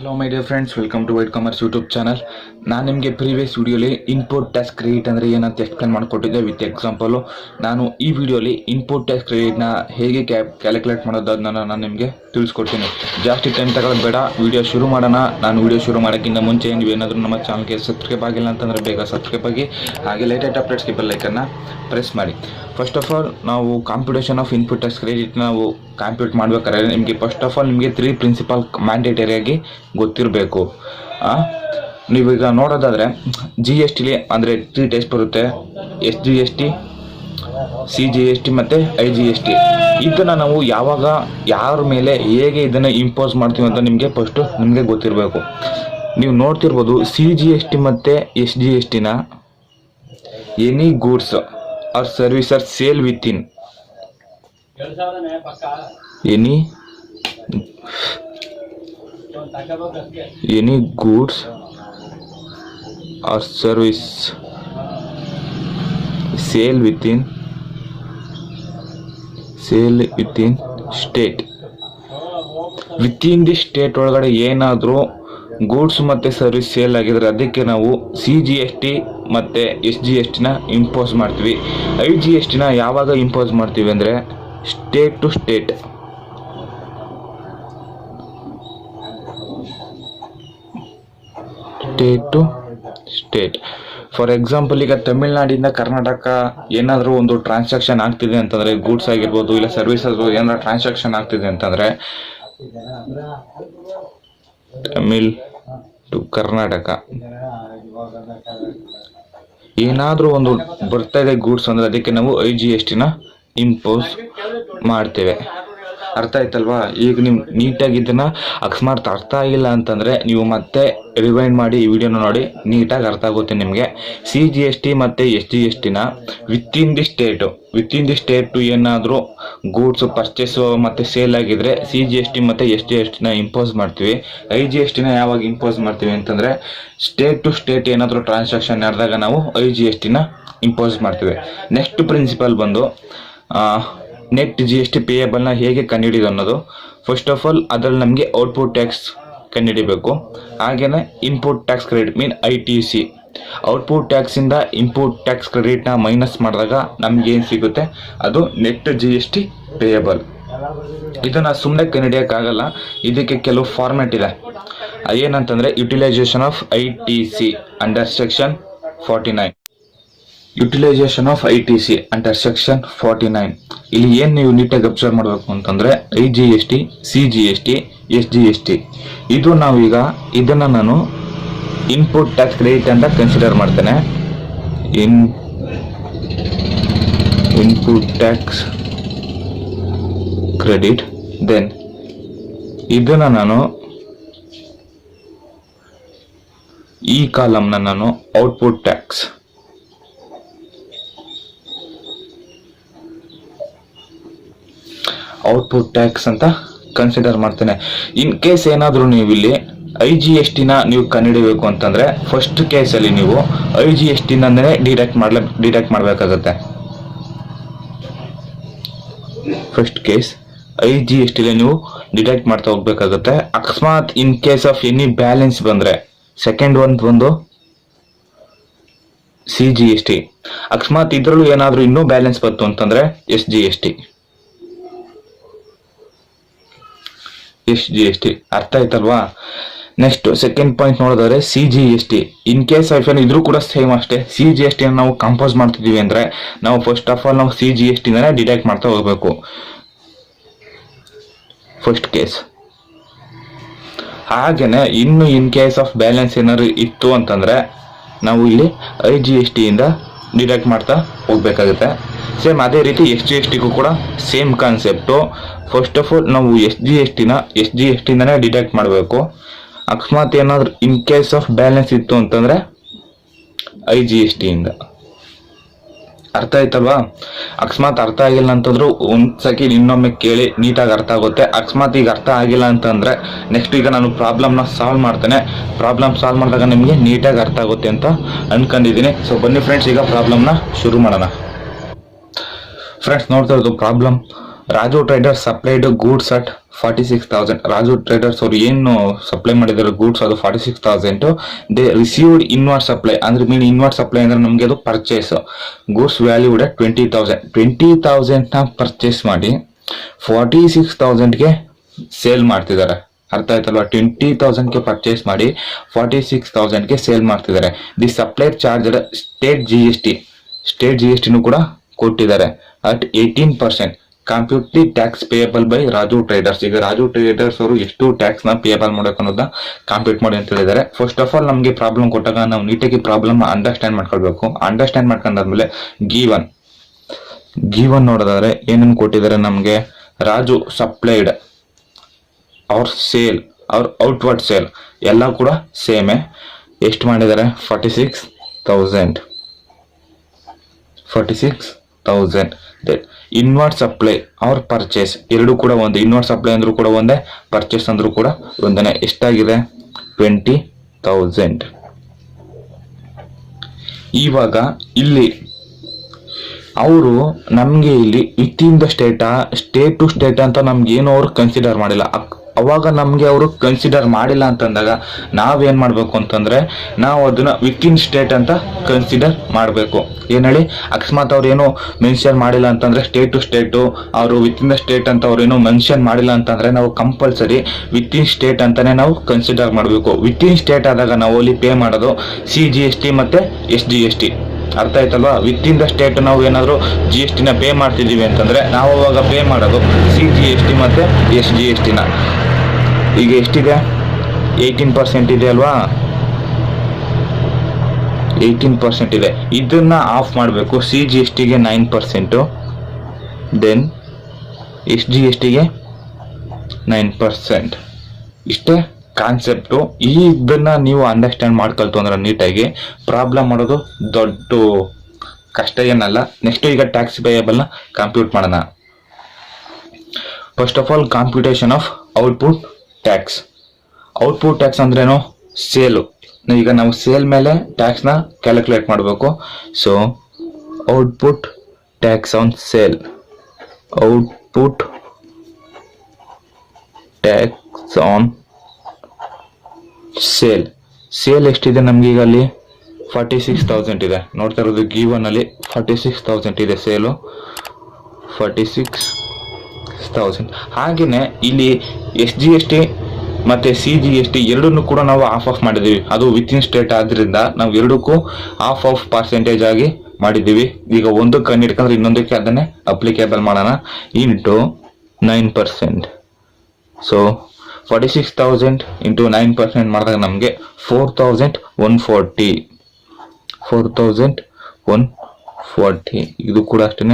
Hello my dear friends, welcome to White Commerce YouTube channel. ನಾನು ನಿಮಗೆ previous ವಿಡಿಯೋಲಿ input tax credit ಅಂದರೆ ಏನಂತ ಎಕ್ಸ್ಪ್ಲೇನ್ ಮಾಡಿಕೊಟ್ಟಿದ್ದೆ ವಿತ್ ಎಕ್ಸಾಂಪಲು. ನಾನು ಈ ವಿಡಿಯೋಲಿ ಇನ್ಪುಟ್ ಟ್ಯಾಕ್ಸ್ ಕ್ರೆಡಿಟ್ನ ಹೇಗೆ ಕ್ಯಾಲ್ಕುಲೇಟ್ ಮಾಡೋದನ್ನ ನಾನು ನಿಮಗೆ ತಿಳಿಸ್ಕೊಡ್ತೀನಿ. ಜಾಸ್ತಿ ಟೈಮ್ ತಗೊಳ್ಳೋದು ಬೇಡ, ವಿಡಿಯೋ ಶುರು ಮಾಡೋಣ. ನಾನು ವಿಡಿಯೋ ಶುರು ಮಾಡೋಕ್ಕಿಂತ ಮುಂಚೆ ನೀವೇನಾದರೂ ನಮ್ಮ ಚಾನಲ್ಗೆ ಸಬ್ಸ್ಕ್ರೈಬ್ ಆಗಿಲ್ಲ ಅಂತಂದರೆ ಬೇಗ ಸಬ್ಸ್ಕ್ರೈಬ್ ಆಗಿ, ಹಾಗೆ ಲೇಟೆಸ್ಟ್ ಅಪ್ಡೇಟ್ಸ್ಗೆ ಬೆಲ್ ಐಕನ್ನ ಪ್ರೆಸ್ ಮಾಡಿ. ಫಸ್ಟ್ ಆಫ್ ಆಲ್ ನಾವು computation of input tax credit ನಾವು ಕಂಪ್ಯೂಟ್ ಮಾಡ್ಬೇಕಾದ್ರೆ ನಿಮಗೆ ಫಸ್ಟ್ ಆಫ್ ಆಲ್ ನಿಮಗೆ 3 ಪ್ರಿನ್ಸಿಪಲ್ ಮ್ಯಾಂಡೇಟರಿಯಾಗಿ ಗೊತ್ತಿರಬೇಕು. ನೀವೀಗ ನೋಡೋದಾದರೆ GST ಅಂದರೆ 3 ಟೈಪ್ಸ್ ಬರುತ್ತೆ: SGST, CGST ಮತ್ತು IGST. ಇದನ್ನು ನಾವು ಯಾವಾಗ ಯಾರ ಮೇಲೆ ಹೇಗೆ ಇದನ್ನು ಇಂಪೋಸ್ ಮಾಡ್ತೀವಿ ಅಂತ ನಿಮಗೆ ಫಸ್ಟು ನಿಮಗೆ ಗೊತ್ತಿರಬೇಕು. ನೀವು ನೋಡ್ತಿರ್ಬೋದು CGST ಮತ್ತು SGSTನ any goods or service or sale within any goods or service sale within state. Within the state ಒಳಗಡೆ ಏನಾದರೂ ಗೂಡ್ಸ್ ಮತ್ತು ಸರ್ವಿಸ್ ಸೇಲ್ ಆಗಿದ್ರೆ ಅದಕ್ಕೆ ನಾವು CGST ಮತ್ತು SGSTನ ಇಂಪೋಸ್ ಮಾಡ್ತೀವಿ. IGSTನ ಯಾವಾಗ ಇಂಪೋಸ್ ಮಾಡ್ತೀವಿ ಅಂದರೆ state to state. For example, ಈಗ ತಮಿಳ್ನಾಡಿಂದ ಕರ್ನಾಟಕ ಏನಾದರೂ ಒಂದು ಟ್ರಾನ್ಸಾಕ್ಷನ್ ಆಗ್ತಿದೆ ಅಂತಂದರೆ, ಗೂಡ್ಸ್ ಆಗಿರ್ಬೋದು ಇಲ್ಲ ಸರ್ವಿಸ್ ಆಗಿರ್ಬೋದು, ಏನಾದ್ರು ಟ್ರಾನ್ಸಾಕ್ಷನ್ ಆಗ್ತಿದೆ ಅಂತಂದರೆ ತಮಿಳ್ ಟು ಕರ್ನಾಟಕ ಏನಾದರೂ ಒಂದು ಬರ್ತಾ ಇದೆ ಗೂಡ್ಸ್ ಅಂದರೆ ಅದಕ್ಕೆ ನಾವು IGSTನ ಇಂಪೋಸ್ ಮಾಡ್ತೇವೆ. ಅರ್ಥ ಆಯ್ತಲ್ವಾ? ಈಗ ನೀವು ನೀಟಾಗಿ ಇದನ್ನು ಅಕಸ್ಮಾತ್ ಅರ್ಥ ಆಗಿಲ್ಲ ಅಂತಂದರೆ ನೀವು ಮತ್ತೆ ರಿವೈಂಡ್ ಮಾಡಿ ಈ ವಿಡಿಯೋನ ನೋಡಿ, ನೀಟಾಗಿ ಅರ್ಥ ಆಗುತ್ತೆ ನಿಮಗೆ. CGST ಮತ್ತು SGSTನ ವಿತಿನ್ ದಿ ಸ್ಟೇಟು ಏನಾದರೂ ಗೂಡ್ಸ್ ಪರ್ಚೇಸು ಮತ್ತು ಸೇಲ್ ಆಗಿದ್ರೆ CGST ಮತ್ತು SGSTನ ಇಂಪೋಸ್ ಮಾಡ್ತೀವಿ. IGSTನ ಯಾವಾಗ ಇಂಪೋಸ್ ಮಾಡ್ತೀವಿ ಅಂತಂದರೆ ಸ್ಟೇಟ್ ಟು ಸ್ಟೇಟ್ ಏನಾದರೂ ಟ್ರಾನ್ಸಾಕ್ಷನ್ ನಡೆದಾಗ ನಾವು IGSTನ ಇಂಪೋಸ್ ಮಾಡ್ತೀವಿ. ನೆಕ್ಸ್ಟ್ ಪ್ರಿನ್ಸಿಪಲ್ ಬಂದು ನೆಟ್ GST ಪೇಯಬಲ್ನ ಹೇಗೆ ಕಂಡುಹಿಡಿಯೋದು ಅನ್ನೋದು. ಫಸ್ಟ್ ಆಫ್ ಆಲ್ ಅದರಲ್ಲಿ ನಮಗೆ ಔಟ್ಪುಟ್ ಟ್ಯಾಕ್ಸ್ ಕಂಡುಹಿಡಿಬೇಕು. ಹಾಗೆಯೇ ಇನ್ಪುಟ್ ಟ್ಯಾಕ್ಸ್ ಕ್ರೆಡಿಟ್ ಮೀನ್ ITC. ಔಟ್ಪುಟ್ ಟ್ಯಾಕ್ಸಿಂದ ಇನ್ಪುಟ್ ಟ್ಯಾಕ್ಸ್ ಕ್ರೆಡಿಟ್ನ ಮೈನಸ್ ಮಾಡಿದಾಗ ನಮ್ಗೆ ಏನು ಸಿಗುತ್ತೆ ಅದು ನೆಟ್ GST ಪೇಯಬಲ್. ಇದನ್ನು ಸುಮ್ಮನೆ ಕಂಡುಹಿಡಿಯೋಕ್ಕಾಗಲ್ಲ, ಇದಕ್ಕೆ ಕೆಲವು ಫಾರ್ಮ್ಯಾಟ್ ಇದೆ. ಏನಂತಂದರೆ utilisation of ITC under section 49. Utilisation of ITC under section 49. ಇಲ್ಲಿ ಏನು ನೀವು ನೀಟಾಗಿ ಅಬ್ಸರ್ವ್ ಮಾಡಬೇಕು ಅಂತಂದರೆ IGST, CGST, SGST ಇದು ನಾವೀಗ ಇದನ್ನು ನಾನು ಇನ್ಪುಟ್ ಟ್ಯಾಕ್ಸ್ ಕ್ರೆಡಿಟ್ ಅಂತ ಕನ್ಸಿಡರ್ ಮಾಡ್ತೇನೆ. Input tax credit. ದೆನ್ ಇದನ್ನು ನಾನು ಈ ಕಾಲಮ್ನ ನಾನು ಔಟ್ಪುಟ್ ಟ್ಯಾಕ್ಸ್ ಅಂತ ಕನ್ಸಿಡರ್ ಮಾಡ್ತೇನೆ. ಇನ್ ಕೇಸ್ ಏನಾದರೂ ನೀವು ಇಲ್ಲಿ IGSTನ ನೀವು ಕಂಡುಹಿಡಿಯಬೇಕು ಅಂತಂದರೆ ಫಸ್ಟ್ ಕೇಸಲ್ಲಿ ನೀವು IGSTನೇ ಡಿಡಕ್ಟ್ ಮಾಡಬೇಕಾಗುತ್ತೆ. ಫಸ್ಟ್ ಕೇಸ್ IGSTಲೇ ನೀವು ಡಿಡಕ್ಟ್ ಮಾಡ್ತಾ ಹೋಗ್ಬೇಕಾಗುತ್ತೆ. ಅಕಸ್ಮಾತ್ in case of any balance ಬಂದರೆ ಸೆಕೆಂಡ್ ಒಂದು ಬಂದು CGST. ಅಕಸ್ಮಾತ್ ಇದರಲ್ಲೂ ಏನಾದರೂ ಇನ್ನೂ ಬ್ಯಾಲೆನ್ಸ್ ಬಂತು ಅಂತಂದರೆ SGST. ಅರ್ಥ ಆಯ್ತಲ್ವಾ? ನೆಕ್ಸ್ಟ್ ಸೆಕೆಂಡ್ ಪಾಯಿಂಟ್ ನೋಡಿದ್ರೆ CGST. ಇನ್ ಕೇಸ್ ಆಫ್ ಇದ್ರೂ ಕೂಡ ಸೇಮ್ ಅಷ್ಟೇ. CGST ನಾವು ಕಂಪೋಸ್ ಮಾಡ್ತಿದ್ದೀವಿ ಅಂದರೆ ನಾವು ಫಸ್ಟ್ ಆಫ್ ಆಲ್ ನಾವು CGSTನೇ ಡಿಡಕ್ಟ್ ಮಾಡ್ತಾ ಹೋಗಬೇಕು ಫಸ್ಟ್ ಕೇಸ್. ಹಾಗೆಯೇ ಇನ್ನು ಇನ್ ಕೇಸ್ ಆಫ್ ಬ್ಯಾಲೆನ್ಸ್ ಏನಾದ್ರು ಇತ್ತು ಅಂತಂದರೆ ನಾವು ಇಲ್ಲಿ IGSTಯಿಂದ ಡಿಡಕ್ಟ್ ಮಾಡ್ತಾ ಹೋಗ್ಬೇಕಾಗುತ್ತೆ. ಸೇಮ್ ಅದೇ ರೀತಿ SGSTಗೂ ಕೂಡ same concept. First of all ನಾವು SGSTನೇ ಡಿಡಕ್ಟ್ ಮಾಡಬೇಕು. ಅಕಸ್ಮಾತ್ ಏನಾದರೂ ಇನ್ ಕೇಸ್ ಆಫ್ ಬ್ಯಾಲೆನ್ಸ್ ಇತ್ತು ಅಂತಂದರೆ IGSTಯಿಂದ. ಅರ್ಥ ಆಯ್ತಲ್ವಾ? ಅಕಸ್ಮಾತ್ ಅರ್ಥ ಆಗಿಲ್ಲ ಅಂತಂದ್ರೂ ಒಂದ್ಸತಿ ಇನ್ನೊಮ್ಮೆ ಕೇಳಿ, ನೀಟಾಗಿ ಅರ್ಥ ಆಗುತ್ತೆ. ಅಕಸ್ಮಾತ್ ಈಗ ಅರ್ಥ ಆಗಿಲ್ಲ ಅಂತಂದರೆ ನೆಕ್ಸ್ಟ್ ಈಗ ನಾನು ಪ್ರಾಬ್ಲಮ್ನ ಸಾಲ್ವ್ ಮಾಡ್ತೇನೆ. ಪ್ರಾಬ್ಲಮ್ ಸಾಲ್ವ್ ಮಾಡಿದಾಗ ನಿಮಗೆ ನೀಟಾಗಿ ಅರ್ಥ ಆಗುತ್ತೆ ಅಂತ ಅಂದ್ಕೊಂಡಿದ್ದೀನಿ. ಸೊ ಬನ್ನಿ ಫ್ರೆಂಡ್ಸ್, ಈಗ ಪ್ರಾಬ್ಲಮ್ನ ಶುರು ಮಾಡೋಣ. ಫ್ರೆಂಡ್ಸ್ ನೋಡ್ತಾ ಇರೋದು problem. Raju trader supplied goods at 46,000. Raju traders ಅವರು ಏನು ಸಪ್ಲೈ ಮಾಡಿದಾರೆ ಗೂಡ್ಸ್ ಅದು 46,000. ದೇ ರಿಸೀವ್ಡ್ ಇನ್ವರ್ಡ್ ಸಪ್ಲೈ ಅಂದ್ರೆ ಮೀನ್ ಇನ್ವರ್ಡ್ ಸಪ್ಲೈ ಅಂದ್ರೆ ನಮಗೆ ಅದು ಪರ್ಚೇಸ್. ಗೂಡ್ಸ್ ವ್ಯಾಲ್ಯೂಡ್ 20,000 ನ ಪರ್ಚೇಸ್ ಮಾಡಿ 46,000ಗೆ ಸೇಲ್ ಮಾಡ್ತಿದ್ದಾರೆ. ಅರ್ಥ ಆಯ್ತಲ್ವಾ? 20,000ಗೆ ಪರ್ಚೇಸ್ ಮಾಡಿ 46,000ಗೆ ಸೇಲ್ ಮಾಡ್ತಿದ್ದಾರೆ. ದಿ ಸಪ್ಲೈರ್ ಚಾರ್ಜ್ ಸ್ಟೇಟ್ ಜಿಎಸ್ಟಿನೂ ಕೂಡ ಕೊಟ್ಟಿದ್ದಾರೆ at 18%. Compute the tax payable by Raju Traders. ಈಗ ರಾಜು ಟ್ರೇಡರ್ಸ್ ಅವರು ಎಷ್ಟು ಟ್ಯಾಕ್ಸ್ ನ ಪೇಯಬಲ್ ಮಾಡಬೇಕು ಅನ್ನೋದನ್ನ ಕಂಪ್ಯೂಟ್ ಮಾಡಿ ಅಂತ ಹೇಳಿದ್ದಾರೆ. ಫಸ್ಟ್ ಆಫ್ ಆಲ್ ನಮಗೆ ಪ್ರಾಬ್ಲಮ್ ಕೊಟ್ಟಾಗ ನಾವು ನೀಟಾಗಿ ಪ್ರಾಬ್ಲಮ್ ಅಂಡರ್ಸ್ಟ್ಯಾಂಡ್ ಮಾಡ್ಕೊಳ್ಬೇಕು. ಅಂಡರ್ಸ್ಟ್ಯಾಂಡ್ ಮಾಡ್ಕೊಂಡಾದ್ಮೇಲೆ ಗಿವನ್ ನೋಡೋದಾದ್ರೆ ಏನೇನು ಕೊಟ್ಟಿದ್ದಾರೆ ನಮಗೆ. ರಾಜು ಸಪ್ಲೈಡ್ ಅವ್ರ ಸೇಲ್ ಅವ್ರ ಔಟ್ವರ್ಡ್ ಸೇಲ್ ಎಲ್ಲ ಕೂಡ ಸೇಮೇ. ಎಷ್ಟು ಮಾಡಿದ್ದಾರೆ? 46,000. ಇನ್ವರ್ಡ್ ಸಪ್ಲೈ ಅವ್ರ ಪರ್ಚೇಸ್ ಎರಡು ಕೂಡ ಒಂದೇ. ಇನ್ವರ್ಡ್ ಸಪ್ಲೈ ಅಂದ್ರೂ ಕೂಡ ಒಂದೇ, ಪರ್ಚೇಸ್ ಅಂದ್ರೂ ಕೂಡ ಒಂದೇ. ಎಷ್ಟಾಗಿದೆ? 20,000. ಇವಾಗ ಇಲ್ಲಿ ಅವರು ನಮ್ಗೆ ಇಲ್ಲಿ within the state to state ಅಂತ ನಮ್ಗೆ ಏನು ಅವ್ರು ಕನ್ಸಿಡರ್ ಮಾಡಿಲ್ಲ. ಅವಾಗ ನಮ್ಗೆ ಅವರು ಕನ್ಸಿಡರ್ ಮಾಡಿಲ್ಲ ಅಂತಂದಾಗ ನಾವೇನ್ ಮಾಡ್ಬೇಕು ಅಂತಂದ್ರೆ ನಾವು ಅದನ್ನ ವಿತ್ ಇನ್ ಸ್ಟೇಟ್ ಅಂತ ಕನ್ಸಿಡರ್ ಮಾಡಬೇಕು. ಏನ್ ಹೇಳಿ, ಅಕಸ್ಮಾತ್ ಅವ್ರು ಏನೋ ಮೆನ್ಷನ್ ಮಾಡಿಲ್ಲ ಅಂತಂದ್ರೆ ಸ್ಟೇಟ್ ಟು ಸ್ಟೇಟು ಅವರು ವಿತ್ ಇನ್ ದ ಸ್ಟೇಟ್ ಅಂತ ಅವ್ರು ಏನೋ ಮೆನ್ಷನ್ ಮಾಡಿಲ್ಲ ಅಂತಂದ್ರೆ ನಾವು ಕಂಪಲ್ಸರಿ ವಿತ್ ಇನ್ ಸ್ಟೇಟ್ ಅಂತಾನೆ ನಾವು ಕನ್ಸಿಡರ್ ಮಾಡಬೇಕು. ವಿತ್ ಇನ್ ಸ್ಟೇಟ್ ಆದಾಗ ನಾವು ಅಲ್ಲಿ ಪೇ ಮಾಡೋದು CGST ಮತ್ತೆ SGST. ಅರ್ಥ ಆಯ್ತಲ್ವಾ? ವಿತ್ ಇನ್ ದ ಸ್ಟೇಟ್ ನಾವು ಏನಾದ್ರು GST ನ ಪೇ ಮಾಡ್ತಿದೀವಿ ಅಂತಂದ್ರೆ ನಾವು ಅವಾಗ ಪೇ ಮಾಡೋದು CGST ಮತ್ತೆ SGST ನ. ಈಗ ಎಷ್ಟಿದೆ? 18% ಇದೆ ಅಲ್ವಾ? 18% ಇದೆ. ಇದನ್ನ ಆಫ್ ಮಾಡಬೇಕು. CGSTಗೆ 9%, ದೆನ್ SGSTಗೆ 9%. ಇಷ್ಟೇ ಕಾನ್ಸೆಪ್ಟು. ಇದನ್ನ ನೀವು ಅಂಡರ್ಸ್ಟ್ಯಾಂಡ್ ಮಾಡ್ಕೊಳ್ತು ಅಂದ್ರೆ ನೀಟಾಗಿ ಪ್ರಾಬ್ಲಮ್ ಮಾಡೋದು ದೊಡ್ಡ ಕಷ್ಟ ಏನಲ್ಲ. ನೆಕ್ಸ್ಟ್ ಈಗ ಟ್ಯಾಕ್ಸ್ ಪೇಯಬಲ್ ನ ಕಂಪ್ಯೂಟ್ ಮಾಡೋಣ. First of all computation of output tax. Output tax ಅಂದ್ರೇನು? ಸೇಲು. ಈಗ ನಾವು ಸೇಲ್ ಮೇಲೆ ಟ್ಯಾಕ್ಸ್ ನ ಕ್ಯಾಲ್ಕುಲೇಟ್ ಮಾಡಬೇಕು. So output tax on sale. Output tax on sale ಎಷ್ಟಿದೆ ನಮ್ಗೆ? ಈಗ ಅಲ್ಲಿ 46,000 ಇದೆ. ನೋಡ್ತಾ ಇರೋದು ಗಿವನ್ ಅಲ್ಲಿ 46,000 ಇದೆ ಸೇಲು. 46,000. ಹಾಗೇನೆ ಇಲ್ಲಿ SGST ಮತ್ತೆ CGST ಎರಡನ್ನೂ ಕೂಡ ನಾವು ಆಫ್ ಮಾಡಿದೀವಿ. ಅದು ವಿತ್ ಇನ್ ಸ್ಟೇಟ್ ಆದ್ರಿಂದ ನಾವು ಎರಡಕ್ಕೂ ಆಫ್ ಪರ್ಸೆಂಟೇಜ್ ಆಗಿ ಮಾಡಿದೀವಿ. ಈಗ ಒಂದಕ್ಕೆ ಕಣ್ಣು ಹಿಡ್ಕೊಂಡ್ರೆ ಇನ್ನೊಂದಕ್ಕೆ ಅದನ್ನೇ ಅಪ್ಲಿಕೇಬಲ್ ಮಾಡೋಣ. ಇಂಟು 9%. ಸೊ 46,000 ಇಂಟು 9% ಮಾಡಿದಾಗ ನಮಗೆ 4,140. 4,140. ಇದು ಕೂಡ ಅಷ್ಟೇ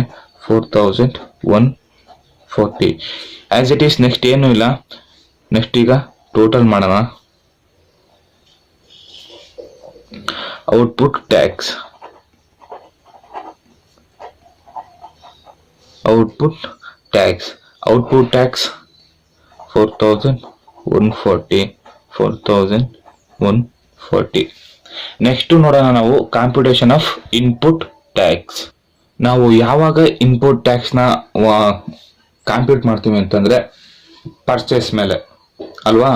4,140 ಆಸ್ ಇಟ್ ಈಸ್. ನೆಕ್ಸ್ಟ್ ಏನು ಇಲ್ಲ. ನೆಕ್ಸ್ಟ್ ಈಗ ಟೋಟಲ್ ಮಾಡೋಣ. Output tax 4,140. ನೆಕ್ಸ್ಟ್ ನೋಡೋಣ ನಾವು ಕಾಂಪ್ಯೂಟೇಷನ್ ಆಫ್ ಇನ್ಪುಟ್ ಟ್ಯಾಕ್ಸ್. ನಾವು ಯಾವಾಗ ಇನ್ಪುಟ್ ಟ್ಯಾಕ್ಸ್ ನ ಕಾಂಪ್ಯೂಟ್ ಮಾಡ್ತೀವಿ ಅಂತಂದ್ರೆ ಪರ್ಚೇಸ್ ಮೇಲೆ ಅಲ್ವಾ?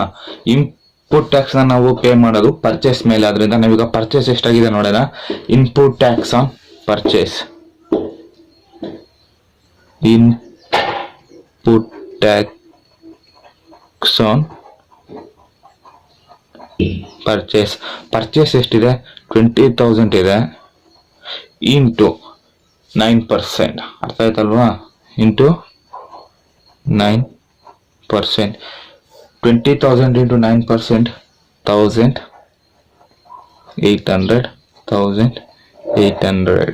ಇನ್ಪುಟ್ ಟ್ಯಾಕ್ಸ್ ನ ನಾವು ಪೇ ಮಾಡೋದು ಪರ್ಚೇಸ್ ಮೇಲೆ. ಆದ್ರಿಂದ ನಾವೀಗ ಪರ್ಚೇಸ್ ಎಷ್ಟಾಗಿದೆ ನೋಡೋಣ. Input tax on purchase. Input tax on purchase ಎಷ್ಟಿದೆ? 20,000 ಇದೆ. ಇಂಟು 9%. ಅರ್ಥ ಆಯ್ತಲ್ವಾ? ಇಂಟು 9%. 20,000 ಇಂಟು 9%, 1,800.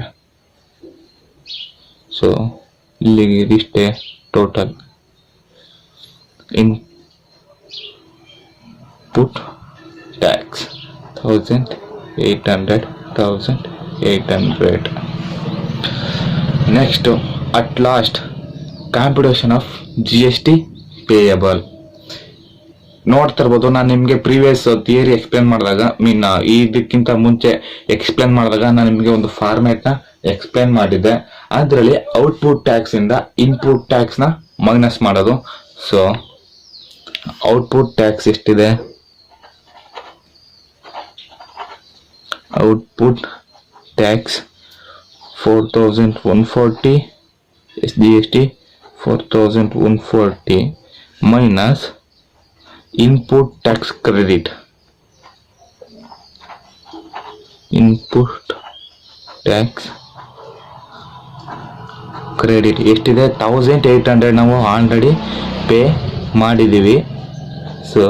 ಸೊ ಇಲ್ಲಿಗೆ ಇದಿಷ್ಟೇ total input tax 1,800. Next at last computation of GST payable. ನೋಡ್ತಾ ಇರ್ಬೋದು, ನಾನು ನಿಮಗೆ ಪ್ರೀವಿಯಸ್ ಥಿಯರಿ ಎಕ್ಸ್ಪ್ಲೇನ್ ಮಾಡಿದಾಗ ಇದಕ್ಕಿಂತ ಮುಂಚೆ ಎಕ್ಸ್ಪ್ಲೇನ್ ಮಾಡಿದಾಗ ನಾನು ನಿಮಗೆ ಒಂದು ಫಾರ್ಮ್ಯಾಟ್ ನ ಎಕ್ಸ್ಪ್ಲೇನ್ ಮಾಡಿದ್ದೆ. ಅದರಲ್ಲಿ ಔಟ್ಪುಟ್ ಟ್ಯಾಕ್ಸ್ ಇಂದ ಇನ್ಪುಟ್ ಟ್ಯಾಕ್ಸ್ ನ ಮೈನಸ್ ಮಾಡೋದು. ಸೊ ಔಟ್ಪುಟ್ ಟ್ಯಾಕ್ಸ್ ಎಷ್ಟಿದೆ? Output tax 4140, SGST 4140 minus input tax credit. Input tax credit ಎಷ್ಟಿದೆ? 1800 ನಾವು ಆಲ್ರೆಡಿ ಪೇ ಮಾಡಿದ್ದೀವಿ. ಸೊ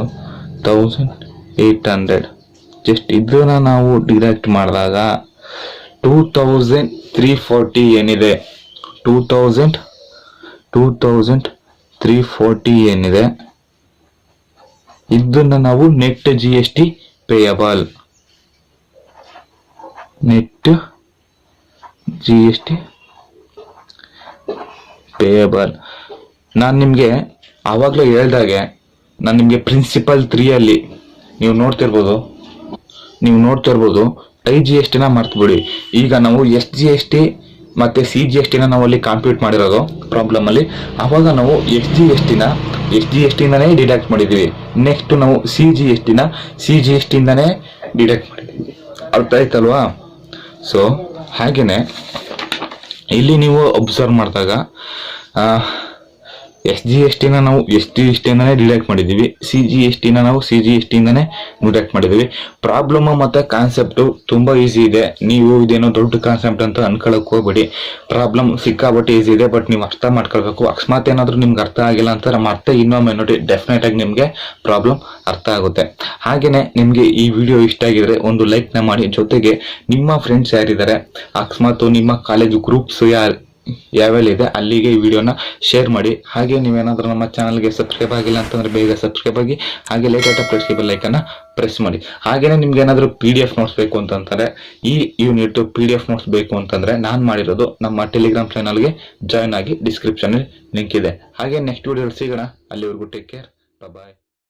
1800 ಜಸ್ಟ್ ಇದನ್ನ ನಾವು ಡಿಡಕ್ಟ್ ಮಾಡಿದಾಗ 2340 ಏನಿದೆ, 2340 ಏನಿದೆ, ಇದನ್ನ ನಾವು net GST payable, net GST payable. ನಾನು ನಿಮಗೆ ಆವಾಗಲೇ ಹೇಳ್ದಾಗೆ, ನಾನು ನಿಮಗೆ ಪ್ರಿನ್ಸಿಪಲ್ 3 ನೀವು ನೋಡ್ತಿರ್ಬೋದು IGSTನ ಮರ್ತ್ಬಿಡಿ. ಈಗ ನಾವು SGST ಮತ್ತೆ CGSTನ ನಾವು ಅಲ್ಲಿ ಕಾಂಪ್ಯೂಟ್ ಮಾಡಿರೋದು ಪ್ರಾಬ್ಲಮ್ ಅಲ್ಲಿ. ಆವಾಗ ನಾವು SGSTನೇ ಡಿಡಕ್ಟ್ ಮಾಡಿದ್ದೀವಿ. ನೆಕ್ಸ್ಟ್ ನಾವು CGSTನೇ ಡಿಡಕ್ಟ್ ಮಾಡಿದ್ದೀವಿ. ಅರ್ಥ ಆಯ್ತಲ್ವಾ? ಸೊ ಹಾಗೇನೆ ಇಲ್ಲಿ ನೀವು ಅಬ್ಸರ್ವ್ ಮಾಡಿದಾಗ SGSTನ ನಾವು SGSTನೇ ಡಿಡಕ್ಟ್ ಮಾಡಿದ್ದೀವಿ, CGSTನ ನಾವು CGSTನೇ ಡಿಡಕ್ಟ್ ಮಾಡಿದ್ದೀವಿ. ಪ್ರಾಬ್ಲಮ್ ಮತ್ತೆ ಕಾನ್ಸೆಪ್ಟು ತುಂಬ ಈಸಿ ಇದೆ. ನೀವು ಇದೇನೋ ದೊಡ್ಡ ಕಾನ್ಸೆಪ್ಟ್ ಅಂತ ಅನ್ಕೊಳಕ್ ಹೋಗ್ಬೇಡಿ. ಪ್ರಾಬ್ಲಮ್ ಸಿಕ್ಕಾಬಟ್ಟೆ ಈಸಿ ಇದೆ, ಬಟ್ ನೀವು ಅರ್ಥ ಮಾಡ್ಕೊಳ್ಬೇಕು. ಅಕಸ್ಮಾತ್ ಏನಾದರೂ ನಿಮ್ಗೆ ಅರ್ಥ ಆಗಿಲ್ಲ ಅಂತ ಮತ್ತೆ ಇನ್ನೊಮ್ಮೆ ನೋಡಿ, ಡೆಫಿನೆಟ್ ಆಗಿ ನಿಮಗೆ ಪ್ರಾಬ್ಲಮ್ ಅರ್ಥ ಆಗುತ್ತೆ. ಹಾಗೇನೆ ನಿಮಗೆ ಈ ವಿಡಿಯೋ ಇಷ್ಟ ಆಗಿದ್ರೆ ಒಂದು ಲೈಕ್ನ ಮಾಡಿ, ಜೊತೆಗೆ ನಿಮ್ಮ ಫ್ರೆಂಡ್ಸ್ ಯಾರಿದ್ದಾರೆ, ಅಕಸ್ಮಾತ್ ನಿಮ್ಮ ಕಾಲೇಜು ಗ್ರೂಪ್ಸ್ ಯಾವೆಲ್ಲ ಇದೆ ಅಲ್ಲಿಗೆ ಈ ವಿಡಿಯೋನ ಶೇರ್ ಮಾಡಿ. ಹಾಗೆ ನೀವೇನಾದ್ರೂ ನಮ್ಮ ಚಾನಲ್ಗೆ ಸಬ್ಸ್ಕ್ರೈಬ್ ಆಗಿಲ್ಲ ಅಂತಂದ್ರೆ ಬೇಗ ಸಬ್ಸ್ಕ್ರೈಬ್ ಆಗಿ, ಹಾಗೆ ಲೇಟ್ ಪ್ರೆಸ್ ಬೆಲ್ ಐಕನ್ನ ಪ್ರೆಸ್ ಮಾಡಿ. ಹಾಗೇನೆ ನಿಮ್ಗೆ ಏನಾದರೂ PDF ನೋಟ್ಸ್ ಬೇಕು ಅಂತಂದ್ರೆ, ಈ ಯೂನಿಟ್ PDF ನೋಟ್ಸ್ ಬೇಕು ಅಂತಂದ್ರೆ ನಾನು ಮಾಡಿರೋದು ನಮ್ಮ ಟೆಲಿಗ್ರಾಮ್ ಚಾನಲ್ಗೆ ಜಾಯ್ನ್ ಆಗಿ ಡಿಸ್ಕ್ರಿಪ್ಷನ್ ಲಿಂಕ್ ಇದೆ. ಹಾಗೆ ನೆಕ್ಸ್ಟ್ ವಿಡಿಯೋ ಸಿಗೋಣ. ಅಲ್ಲಿವರೆಗೂ ಟೇಕ್ ಕೇರ್, ಬಾಯ್.